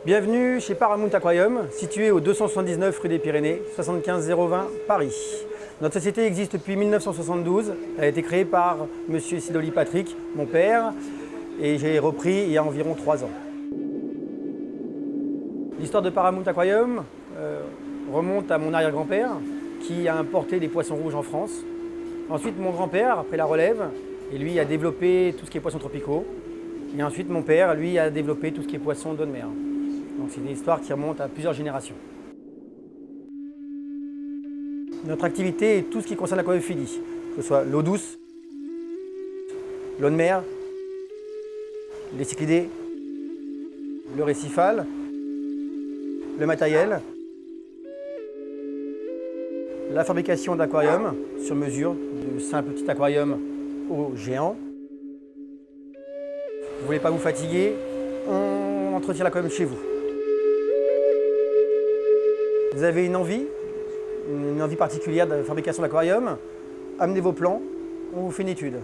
Bienvenue chez Paramount Aquarium, situé au 279 rue des Pyrénées, 75 020 Paris. Notre société existe depuis 1972. Elle a été créée par M. Sidoli Patrick, mon père, et j'ai repris il y a environ 3 ans. L'histoire de Paramount Aquarium remonte à mon arrière-grand-père qui a importé des poissons rouges en France. Ensuite, mon grand-père, après la relève, et lui a développé tout ce qui est poissons tropicaux. Et ensuite, mon père, lui, a développé tout ce qui est poissons d'eau de mer. Donc c'est une histoire qui remonte à plusieurs générations. Notre activité est tout ce qui concerne l'aquariophilie, que ce soit l'eau douce, l'eau de mer, les cyclidés, le récifal, le matériel, la fabrication d'aquariums sur mesure, de simples petits aquariums aux géants. Vous ne voulez pas vous fatiguer, on entretient l'aquarium chez vous. Vous avez une envie particulière de fabrication d'aquarium, amenez vos plans, on vous fait une étude.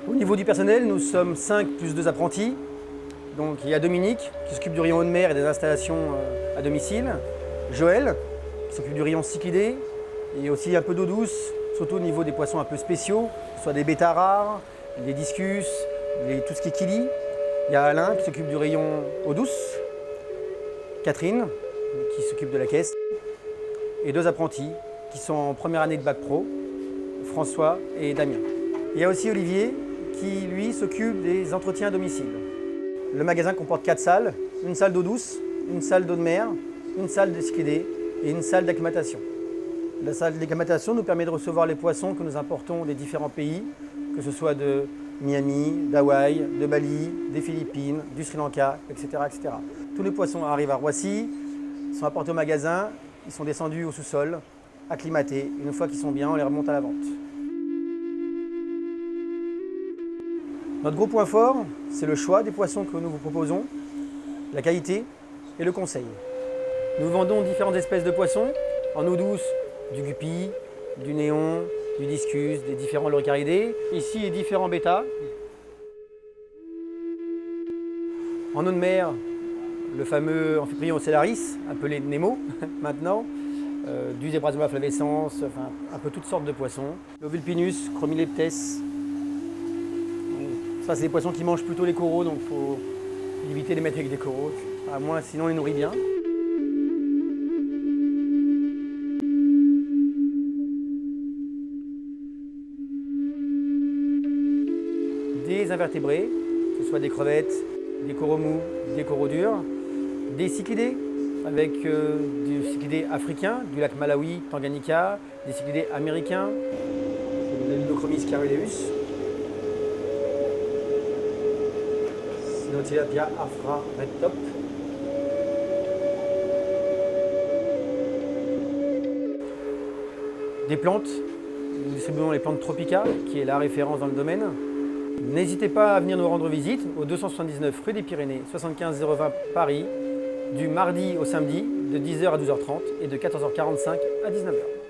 Au niveau du personnel, nous sommes 5 plus 2 apprentis. Donc il y a Dominique qui s'occupe du rayon eau de mer et des installations à domicile. Joël qui s'occupe du rayon cyclidés et aussi un peu d'eau douce, surtout au niveau des poissons un peu spéciaux, que ce soit des bêtas rares, des discus, tout ce qui est kili. Il y a Alain qui s'occupe du rayon eau douce. Catherine qui s'occupe de la caisse. Et 2 apprentis qui sont en première année de bac pro, François et Damien. Il y a aussi Olivier qui, lui, s'occupe des entretiens à domicile. Le magasin comporte 4 salles, une salle d'eau douce, une salle d'eau de mer, une salle de cyclidés et une salle d'acclimatation. La salle d'acclimatation nous permet de recevoir les poissons que nous importons des différents pays, que ce soit de Miami, d'Hawaï, de Bali, des Philippines, du Sri Lanka, etc., etc. Tous les poissons arrivent à Roissy, sont apportés au magasin, ils sont descendus au sous-sol, acclimatés. Une fois qu'ils sont bien, on les remonte à la vente. Notre gros point fort, c'est le choix des poissons que nous vous proposons, la qualité et le conseil. Nous vendons différentes espèces de poissons, en eau douce, du guppy, du néon, du discus, des différents loricaridés. Ici, les différents bêtas. En eau de mer, le fameux Amphiprion ocellaris, appelé Nemo maintenant, du Zebrasoma flavescens, enfin un peu toutes sortes de poissons. L'Ovulpinus, Chromileptes. Ça, c'est des poissons qui mangent plutôt les coraux, donc il faut éviter de les mettre avec des coraux, à moins sinon on les nourrit bien. Des invertébrés, que ce soit des crevettes, des coraux mous, des coraux durs, des cyclidés, avec du cyclidés africains, du lac Malawi, Tanganyika, des cyclidés américains, le Lidochromis caryleus. Tilapia Afra Red Top. Des plantes, nous distribuons les plantes Tropica, qui est la référence dans le domaine. N'hésitez pas à venir nous rendre visite au 279 rue des Pyrénées, 75 020 Paris, du mardi au samedi, de 10h à 12h30 et de 14h45 à 19h.